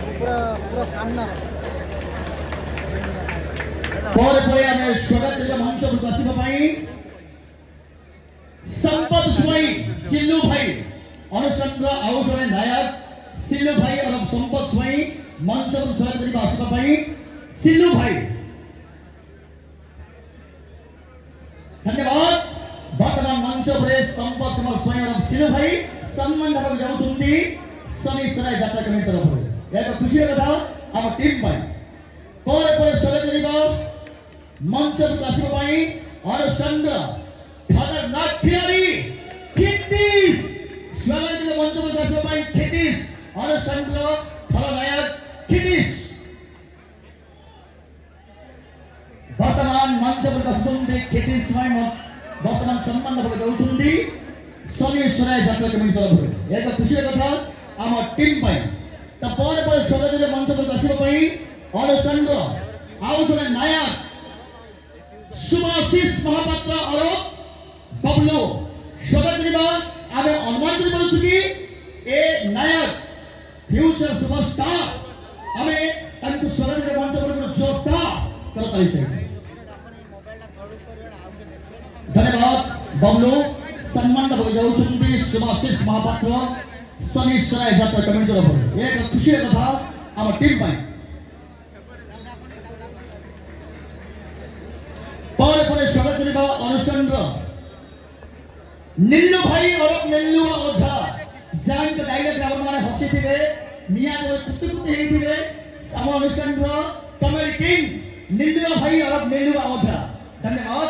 पूरा पूरा सामना ପରେ ଆମେ ସ୍ୱାଗତ କରିବା ମଞ୍ଚ ଉପରକୁ ଆସିବା ପାଇଁ संपत स्वाई सिल्लू भाई अनुसंध आउ जड़े नायक सिल्लू भाई और संपत स्वाई मंच पर स्वागत करबा आसबा भाई सिल्लू भाई धन्यवाद वर्तमान मंच पर संपत कुमार स्वाई और सिल्लू भाई सम्मान देबा जाउछुंती शनि सराय यात्रा कमिटी तरफ एक खुशी कथा हम टीम भाई पर स्वागत करबा मंच पर आसबा भाई अनुसंध खतरनाक खिलाड़ी खितिस स्वागत के मंच पर दर्शक भाई खितिस और संग्रह खलनायक खितिस वर्तमान मंच पर दर्शक खितिस भाई वर्तमान सम्मान देबा जाउछुंती शनि सराय यात्रा कमिटी तरफ एक खुशी कथा हम टीम भाई त पर स्वागत के मंच पर दर्शक भाई और संग्रह आउ जने नायक सुभाषिष महापात्र और बबलू स्वागत करबा आमे अनुमान करि परछु कि ए नायक फ्यूचर सुपरस्टार आमे तांको स्वागत करे मंच पर जोता करताली से धन्यवाद बबलू सम्मान देबा जाउछुंती सुभाषिष महापात्र शनि सराय यात्रा कमिटी तरफ एक खुशी कथा हम टीम पाई पर स्वागत करबा अनुष्ठान निल्लू भाई और निल्लू ओझा जान के डायलॉग रावण माने हसी थिबे मिया को कुत्ते कुत्ते हेई थिबे हम अनुष्ठान कमेडी किंग निल्लू भाई और निल्लू ओझा धन्यवाद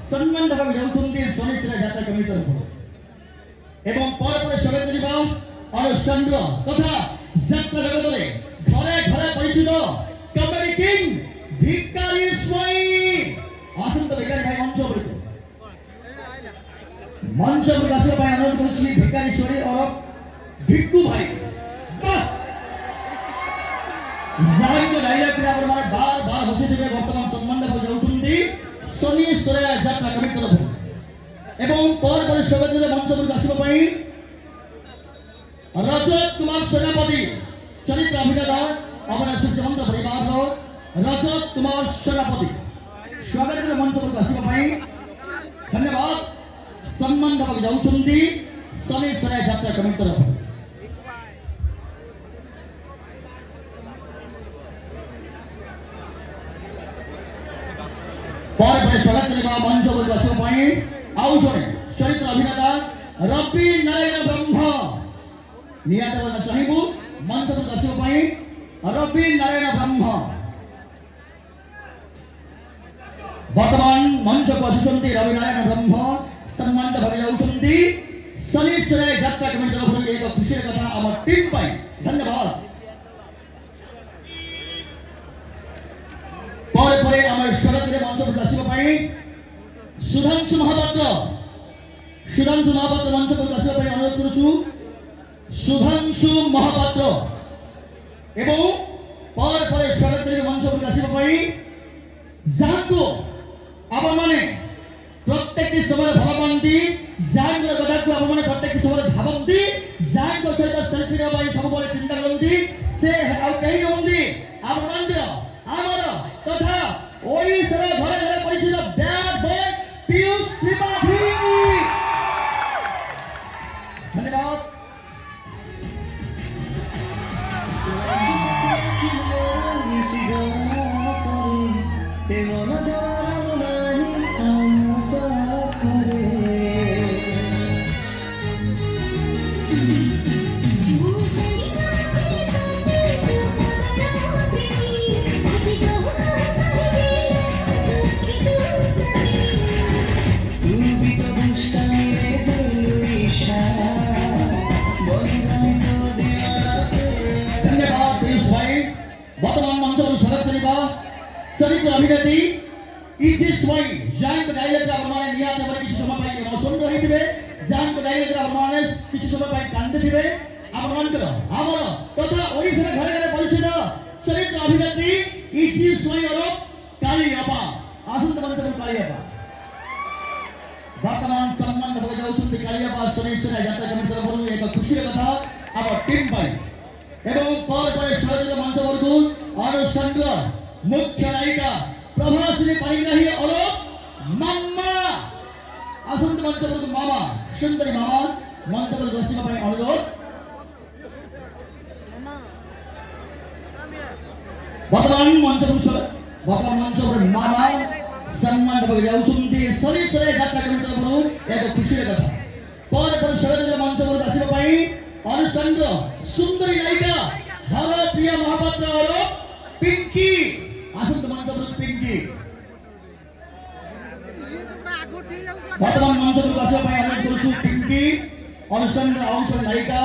सम्मान देबा जाउछुंती शनि सराय यात्रा कमिटी तरफ एवं पर स्वागत करबा अनुष्ठान तथा यात्रा जगतरे घरे घरे परिचित कमेडी किंग भिकारी स्वाई आसंत भिकारी भाई मंच पर दर्शक भाई अनुरोध करुछि भिकारी स्वाई और भिक्कू भाई जान को डायलॉग रे आपण माने बार बार हसी दिबे वर्तमान सम्मान देबा जाउछुंती शनि सराय यात्रा कमिटी तरफ एवं पर स्वागत करे मंच पर दर्शक भाई रजत कुमार सेनापति चरित्र अभिनेता अपना सूर्यवंत परिवार रजत कुमार सेनापति स्वागत करे मंच पर दर्शक भाई धन्यवाद सम्मान देबा जाउछुंती शनि सराय यात्रा कमिटी तरफ पर स्वागत करबा मंच पर दर्शक भाई आउ जणे चरित्र अभिनेता रवि नारायण ब्रह्म नियात बन चाहिबु मंच पर दर्शक भाई रवि नारायण ब्रह्म वर्तमान मंच पर आसुचंती रवि नारायण ब्रह्म सम्मान देबा जाउछंती शनि सराय यात्रा कमिटी तरफ एक खुशी कथा हम टीम पाई धन्यवाद पर हम स्वागत करे मंच पर दर्शक भाई सुधांशु महापात्र मंच पर दर्शक भाई अनुरोध करूछु सुधांशु महापात्र एवं पर स्वागत करे मंच पर दर्शक भाई जाको आपण माने प्रत्येक समय भल पाती जान कथा को आप प्रत्येक समय भावती जान सहित सेल्फी नाई सब चिंता करती से कहीं नहती आमर तथा ओडिशार घरे घरे परिचित बैड बॉय पीयूष त्रिपाठी धन्यवाद वर्तमान मंच पर स्वागत करबा चरित्र अभिनेत्री इजी स्वाई जान को डायलॉग रा प्रमाण नियात पर किछ समय पाई मौसम रहिबे जान को डायलॉग रा प्रमाण किछ समय पाई कांदे थिबे आपनकर हमर तथा ओडिसा घरे घरे परिचित चरित्र अभिनेत्री इजी स्वाई और काली अपा आसंत मंच पर काली अपा वर्तमान सम्मान देबा जाउछंती काली अपा शनि सराय यात्रा कमिटी तरफ एक खुशी कथा अब टीम पाई एवं पर स्वागत अनुष्ठान मुख्य नायिका प्रभासिनी पाणिग्राही और मामा आसंत मंचपुर मामा सुंदरी मामा मंचपुर बसिबा पई अनुरोध वर्तमान मंचपुर मामा सम्मान भाग जाउछुंती सरी सरी यात्रा कमिटी तरफरु एक खुशीर कथा पर शरद मंचपुर आसिबा पई अनुष्ठान सुंदरी नायिका हरप्रिया महापात्र और पिंकी आसंत मंचपुर पिंकी वर्तमान मंचपुर आसिबा पई अनुरोध करूछु पिंकी अनुष्ठान आउछन नायिका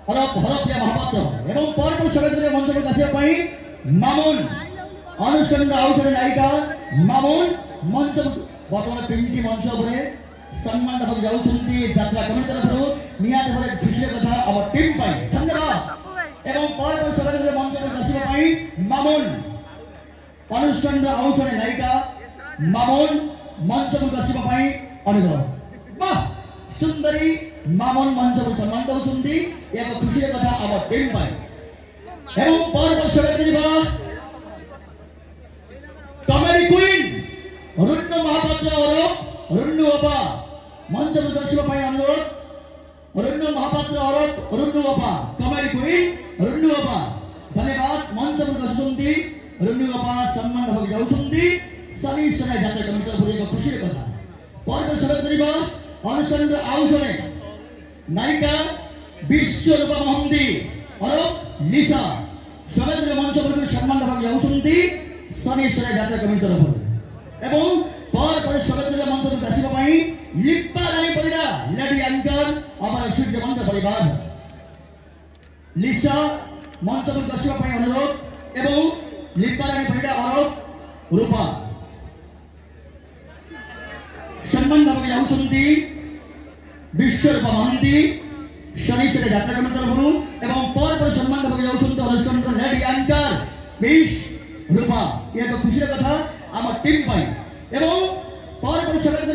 और हरप्रिया महापात्र एवं पर शरद मंचपुर आसिबा पई मामुन अनुष्ठान आउछन नायिका मामुन मंचपुर वर्तमान पिंकी मंचपुरे सम्मान भाग जाउछुंती यात्रा कमिटी तरफरु नियाते भाबे खुशी कथा आम टीम पाई धन्यवाद एवं पर शरद मंचपुर आसिबा पई मामुन अनुष्ठान आउछन नायिका मामुन मंचपुर आसिबा पई अनुरोध वाह सुंदरी मामुन मंचपुर सम्मान दउछुंती एक खुशी कथा आम टीम पाई एवं पर शरद कमेडी क्वीन रुन्नु महापात्र और रुन्नु अपा मंचपुर दर्शक पई अनुरोध रुन्नु महापात्र और रुन्नु अपा कमेडी क्वीन रुन्नु अपा धन्यवाद मंचपुर दर्शुंती रुन्नु अपा सम्मान भाग जाउछुंती सरी सरी यात्रा कमिटी तरफरु एक खुशी कथा पर शरद अनुष्ठान आउछने नायिका विश्वरूपा महंती और लिसा शरद मंचपुर सम्मान भाग जाउछुंती सरी सरी यात्रा कमिटी तरफरु एवं पर शरद मंचपुर आसिबा पई लिप्पा रानी परिडा लेडी एंकर अमर सूर्यवंत परिवार लिसा मंचपुर आसिबा पई अनुरोध एवं लिप्पा रानी परिडा और रूपा सम्मान भाग जाउछुंती विश्वरूपा महंती शनि सरी यात्रा कमिटी तरफरु एवं पर सम्मान भाग जाउछुंती अनुष्ठान लेडी एंकर बीश रूपा एक खुशी कथा आम टीम पाई एवं पर शरद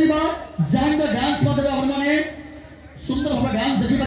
जान डांस सुंदर भाव डांस देखा